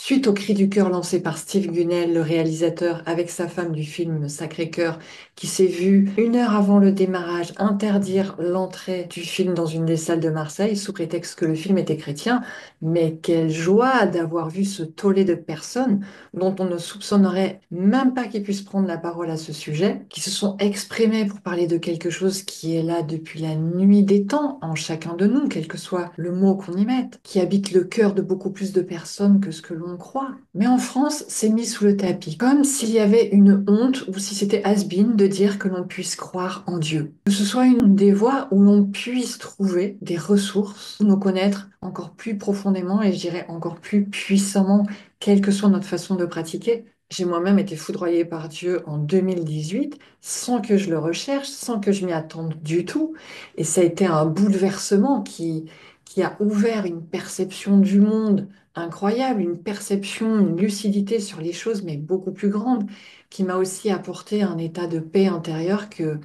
Suite au cri du cœur lancé par Steve Gunnell, le réalisateur, avec sa femme du film Sacré-Cœur, qui s'est vu 1 heure avant le démarrage interdire l'entrée du film dans une des salles de Marseille sous prétexte que le film était chrétien. Mais quelle joie d'avoir vu ce tollé de personnes dont on ne soupçonnerait même pas qu'ils puissent prendre la parole à ce sujet, qui se sont exprimées pour parler de quelque chose qui est là depuis la nuit des temps en chacun de nous, quel que soit le mot qu'on y mette, qui habite le cœur de beaucoup plus de personnes que ce que l'on croit. Mais en France, c'est mis sous le tapis, comme s'il y avait une honte ou si c'était has-been de dire que l'on puisse croire en Dieu. Que ce soit une des voies où l'on puisse trouver des ressources pour nous connaître encore plus profondément et je dirais encore plus puissamment, quelle que soit notre façon de pratiquer. J'ai moi-même été foudroyée par Dieu en 2018, sans que je le recherche, sans que je m'y attende du tout. Et ça a été un bouleversement qui a ouvert une perception du monde incroyable, une perception, une lucidité sur les choses, mais beaucoup plus grande, qui m'a aussi apporté un état de paix intérieure que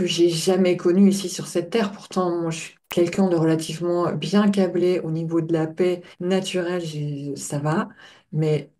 j'ai jamais connu ici sur cette terre. Pourtant, moi, je suis quelqu'un de relativement bien câblé au niveau de la paix naturelle, ça va, mais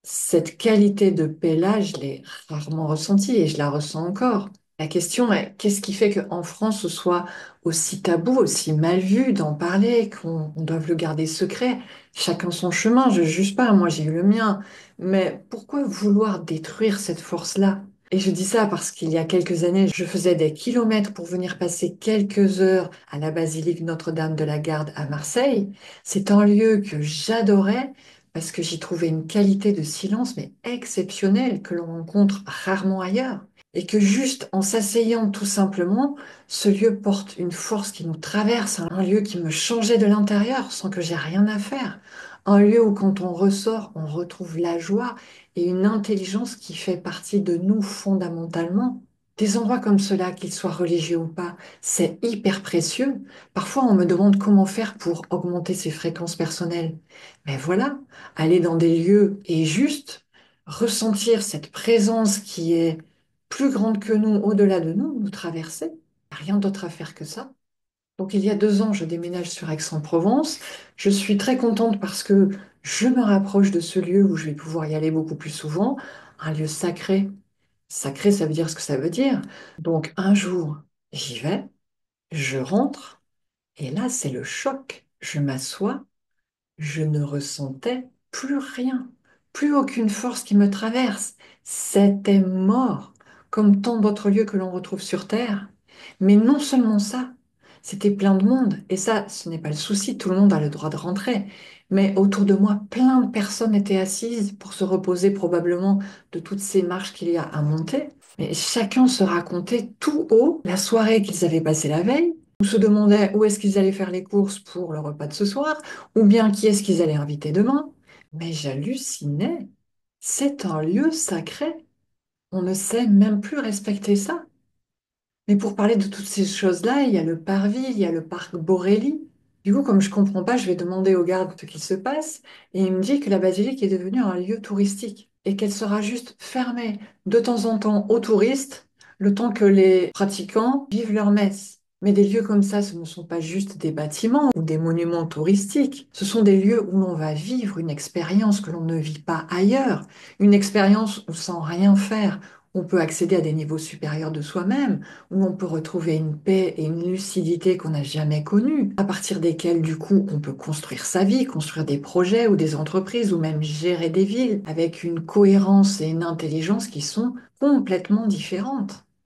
cette qualité de paix-là, je l'ai rarement ressentie et je la ressens encore. La question est, qu'est-ce qui fait qu'en France, ce soit aussi tabou, aussi mal vu d'en parler, qu'on doive le garder secret? Chacun son chemin, je juge pas, moi j'ai eu le mien. Mais pourquoi vouloir détruire cette force-là? Et je dis ça parce qu'il y a quelques années, je faisais des kilomètres pour venir passer quelques heures à la basilique Notre-Dame de la Garde à Marseille. C'est un lieu que j'adorais parce que j'y trouvais une qualité de silence, mais exceptionnelle, que l'on rencontre rarement ailleurs. Et que juste en s'asseyant tout simplement, ce lieu porte une force qui nous traverse, un lieu qui me changeait de l'intérieur sans que j'ai rien à faire. Un lieu où quand on ressort, on retrouve la joie et une intelligence qui fait partie de nous fondamentalement. Des endroits comme cela, qu'ils soient religieux ou pas, c'est hyper précieux. Parfois, on me demande comment faire pour augmenter ses fréquences personnelles. Mais voilà, aller dans des lieux et juste ressentir cette présence qui est plus grande que nous, au-delà de nous, nous traverser. Rien d'autre à faire que ça. Donc il y a 2 ans, je déménage sur Aix-en-Provence. Je suis très contente parce que je me rapproche de ce lieu où je vais pouvoir y aller beaucoup plus souvent, un lieu sacré. Sacré, ça veut dire ce que ça veut dire. Donc un jour, j'y vais, je rentre, et là, c'est le choc. Je m'assois, je ne ressentais plus rien, plus aucune force qui me traverse. C'était mort, comme tant d'autres lieux que l'on retrouve sur Terre. Mais non seulement ça, c'était plein de monde. Et ça, ce n'est pas le souci, tout le monde a le droit de rentrer. Mais autour de moi, plein de personnes étaient assises pour se reposer probablement de toutes ces marches qu'il y a à monter. Mais chacun se racontait tout haut la soirée qu'ils avaient passée la veille, ou se demandait où est-ce qu'ils allaient faire les courses pour le repas de ce soir, ou bien qui est-ce qu'ils allaient inviter demain. Mais j'hallucinais. C'est un lieu sacré. On ne sait même plus respecter ça. Mais pour parler de toutes ces choses-là, il y a le parvis, il y a le parc Borély. Du coup, comme je comprends pas, je vais demander au garde ce qu'il se passe, et il me dit que la basilique est devenue un lieu touristique et qu'elle sera juste fermée de temps en temps aux touristes, le temps que les pratiquants vivent leur messe. Mais des lieux comme ça, ce ne sont pas juste des bâtiments ou des monuments touristiques. Ce sont des lieux où l'on va vivre une expérience que l'on ne vit pas ailleurs, une expérience où sans rien faire, on peut accéder à des niveaux supérieurs de soi-même, où on peut retrouver une paix et une lucidité qu'on n'a jamais connues, à partir desquelles, du coup, on peut construire sa vie, construire des projets ou des entreprises, ou même gérer des villes, avec une cohérence et une intelligence qui sont complètement différentes.